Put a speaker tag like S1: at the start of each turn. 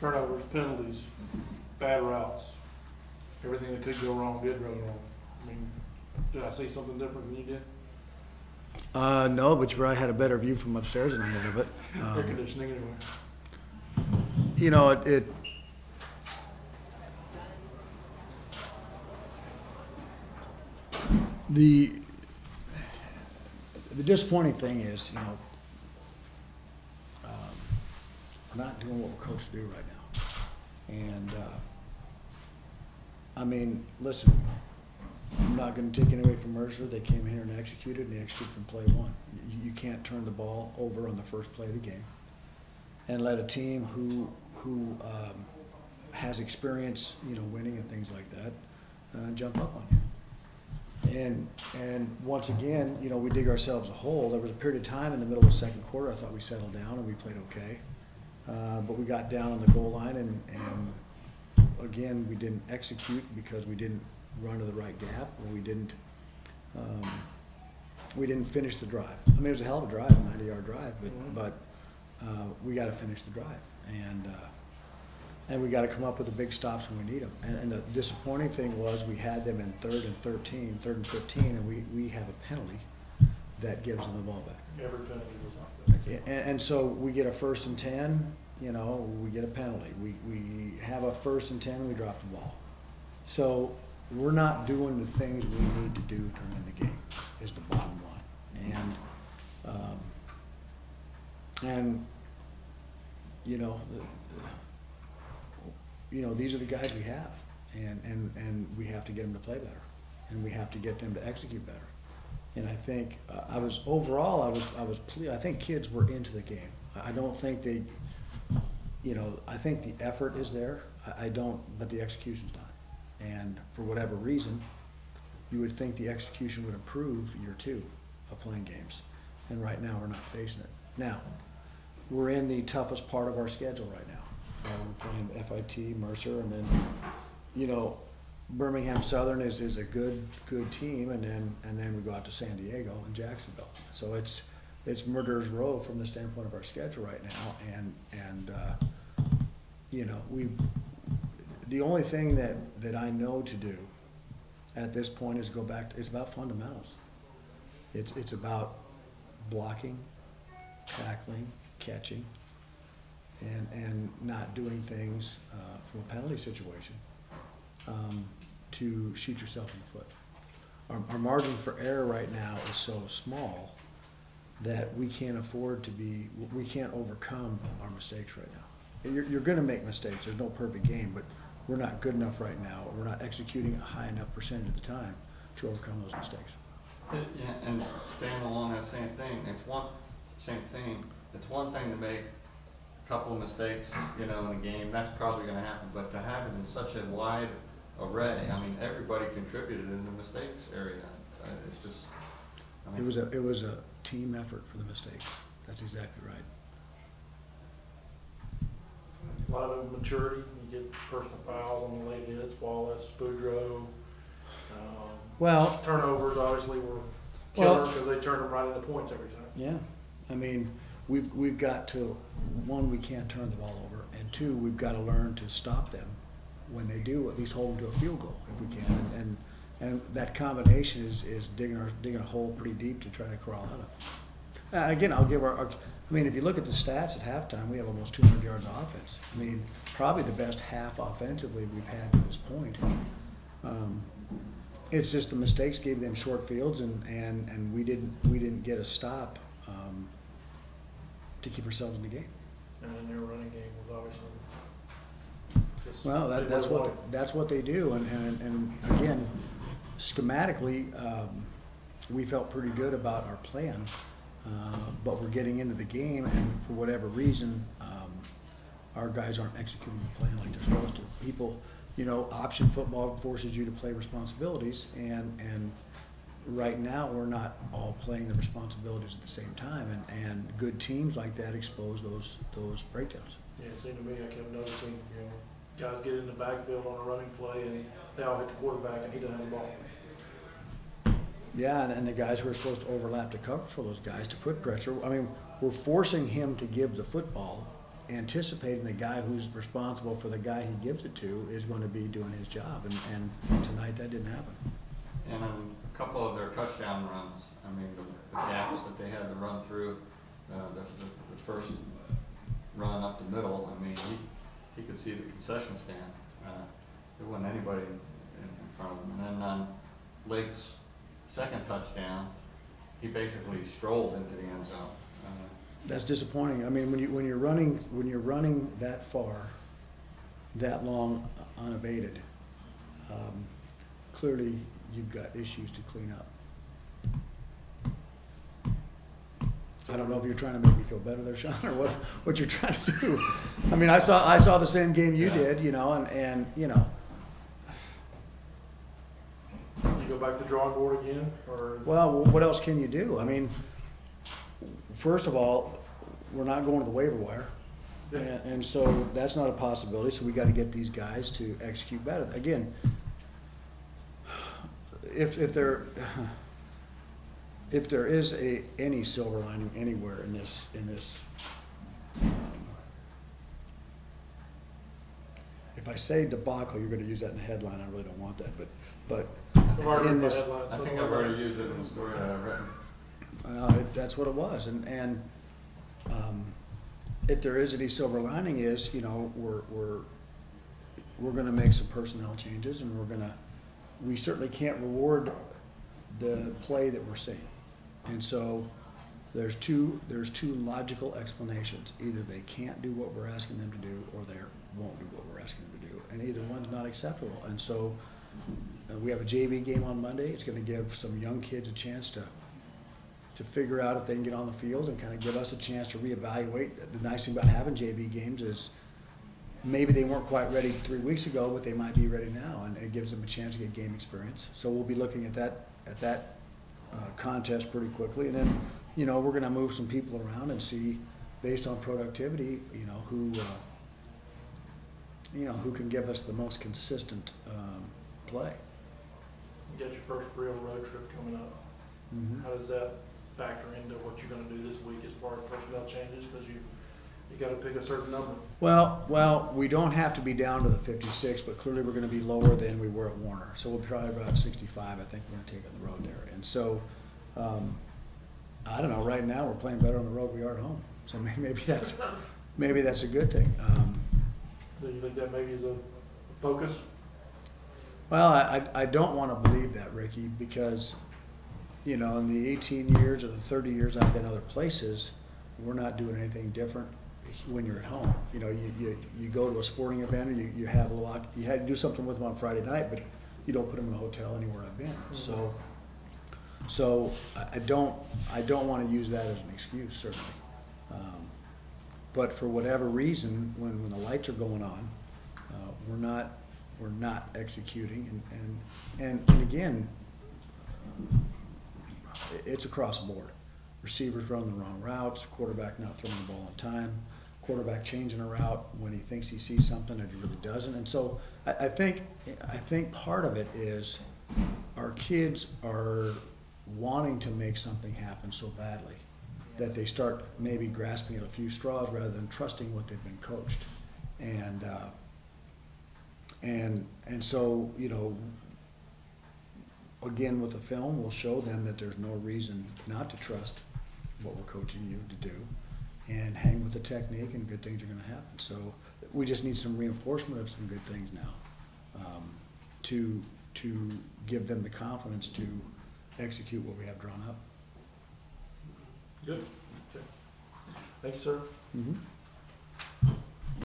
S1: turnovers, penalties, bad routes. Everything that could go wrong did go wrong. I mean, did I see something different than you did?
S2: No, but you probably had a better view from upstairs than I had of it.
S1: Air conditioning anyway.
S2: You know, the disappointing thing is, you know, we're not doing what we're coached to do right now. And, I mean, listen, I'm not going to take anything away from Mercer. They came here and executed, and they executed from play one. You can't turn the ball over on the first play of the game and let a team who has experience, you know, winning and things like that, jump up on you. And once again, you know, we dig ourselves a hole. There was a period of time in the middle of the second quarter I thought we settled down and we played okay. But we got down on the goal line and again, we didn't execute because we didn't run to the right gap, or we didn't finish the drive. I mean, it was a hell of a drive, a 90-yard drive, but we got to finish the drive, and we got to come up with the big stops when we need them. And the disappointing thing was we had them in 3rd and 13, 3rd and 15, and we have a penalty that gives them the ball back.
S1: Every penalty was not good.
S2: And so we get a 1st and 10, you know, we get a penalty. We have a 1st and 10, and we drop the ball. So we're not doing the things we need to do to win the game, is the bottom line. And you know, these are the guys we have, and we have to get them to play better, and we have to get them to execute better. And I think I was pleased. I think kids were into the game. I don't think they, you know, I think the effort is there. I don't, but the execution's not. And for whatever reason, you would think the execution would improve year 2 of playing games. And right now, we're not facing it. Now, we're in the toughest part of our schedule right now. We're playing FIT, Mercer, and then, you know, Birmingham Southern is a good team, and then we go out to San Diego and Jacksonville. So it's murderer's row from the standpoint of our schedule right now. And you know, the only thing that I know to do at this point is go back to, it's about fundamentals. It's about blocking, tackling, catching, and not doing things from a penalty situation to shoot yourself in the foot. Our margin for error right now is so small that we can't afford to be, we can't overcome our mistakes right now. You're going to make mistakes. There's no perfect game, but we're not good enough right now. We're not executing a high enough percentage of the time to overcome those mistakes.
S3: Yeah, and staying along that same thing, it's one thing to make a couple of mistakes, you know, in a game. That's probably going to happen, but to have it in such a wide array, I mean, everybody contributed in the mistakes area. It's just, I mean,
S2: it was a team effort for the mistakes. That's exactly right.
S1: A lot of maturity. You get personal fouls on the late hits, Wallace, Boudreaux.
S2: Well,
S1: turnovers obviously were killer because they turned them right into points every time.
S2: Yeah, I mean, we've got to, one, we can't turn the ball over, and 2, we've got to learn to stop them when they do, at least hold them to a field goal if we can. And that combination is digging a hole pretty deep to try to crawl out of. Again, I'll give I mean, if you look at the stats at halftime, we have almost 200 yards of offense. I mean, probably the best half offensively we've had to this point. It's just the mistakes gave them short fields, and we didn't get a stop to keep ourselves in the game.
S1: And then their running game was obviously just,
S2: well, that's what they do, and again, schematically, we felt pretty good about our plan, but we're getting into the game, and for whatever reason, our guys aren't executing the plan like they're supposed to. People, you know, option football forces you to play responsibilities, and right now we're not all playing the responsibilities at the same time, and good teams like that expose those breakdowns.
S1: Yeah, it seemed to me, I kept noticing, you know, guys get in the backfield on a running play, and they all hit the quarterback, and he doesn't have the ball.
S2: Yeah, and the guys who are supposed to overlap to cover for those guys to put pressure. I mean, we're forcing him to give the football anticipating the guy who's responsible for the guy he gives it to is going to be doing his job, and tonight that didn't happen.
S3: And a couple of their touchdown runs, I mean, the gaps that they had to run through, the first run up the middle, I mean, he could see the concession stand. There wasn't anybody in front of him. And then on Lake's second touchdown, he basically strolled into the end zone.
S2: That's disappointing. I mean, when you're running that far, that long, unabated, clearly you've got issues to clean up. I don't know if you're trying to make me feel better there, Sean, or what you're trying to do. I mean, I saw the same game you did, you know, and you know.
S1: You go back to the drawing board again, or?
S2: Well, what else can you do? I mean, first of all, we're not going to the waiver wire.
S1: Yeah.
S2: And so that's not a possibility, so we got to get these guys to execute better. Again, if there is any silver lining anywhere in this if I say debacle, you're going to use that in the headline. I really don't want that, but in this,
S3: I think I've already used it in the story that I've written.
S2: that's what it was, and if there is any silver lining is, you know, we're going to make some personnel changes, and we certainly can't reward the play that we're seeing. And so there's two logical explanations. Either they can't do what we're asking them to do, or they won't do what we're asking them to do. And either one's not acceptable. And so we have a JV game on Monday. It's going to give some young kids a chance to figure out if they can get on the field, and kind of give us a chance to reevaluate. The nice thing about having JV games is maybe they weren't quite ready 3 weeks ago, but they might be ready now, and it gives them a chance to get game experience. So we'll be looking at that contest pretty quickly, and then, you know, we're going to move some people around and see, based on productivity, you know, who can give us the most consistent play.
S1: You got your first real road trip coming up.
S2: Mm-hmm.
S1: How does that factor into what you're going to do this week as far as personnel changes? Because you got to pick a certain number.
S2: Well, we don't have to be down to the 56, but clearly we're going to be lower than we were at Warner. So we'll be probably about 65, I think we're going to take on the road there. And so, I don't know, right now we're playing better on the road than we are at home. So maybe that's a good thing.
S1: Do you think that maybe is a focus?
S2: Well, I don't want to believe that, Ricky, because, you know, in the 18 years or the 30 years I've been other places, we're not doing anything different when you're at home. You know, you go to a sporting event, or you had to do something with them on Friday night, but you don't put them in a hotel anywhere I've been.
S1: Mm-hmm.
S2: So I don't want to use that as an excuse, certainly. But for whatever reason, when the lights are going on, we're not executing, and again, it's across the board. Receivers running the wrong routes, quarterback not throwing the ball on time, quarterback changing a route when he thinks he sees something and he really doesn't. And so I think part of it is our kids are wanting to make something happen so badly that they start maybe grasping at a few straws rather than trusting what they've been coached. And so, you know, again, with the film, we'll show them that there's no reason not to trust what we're coaching you to do, and hang with the technique, and good things are going to happen. So we just need some reinforcement of some good things now, to give them the confidence to execute what we have drawn up.
S1: Good. Okay. Thank you, sir.
S2: Mm-hmm.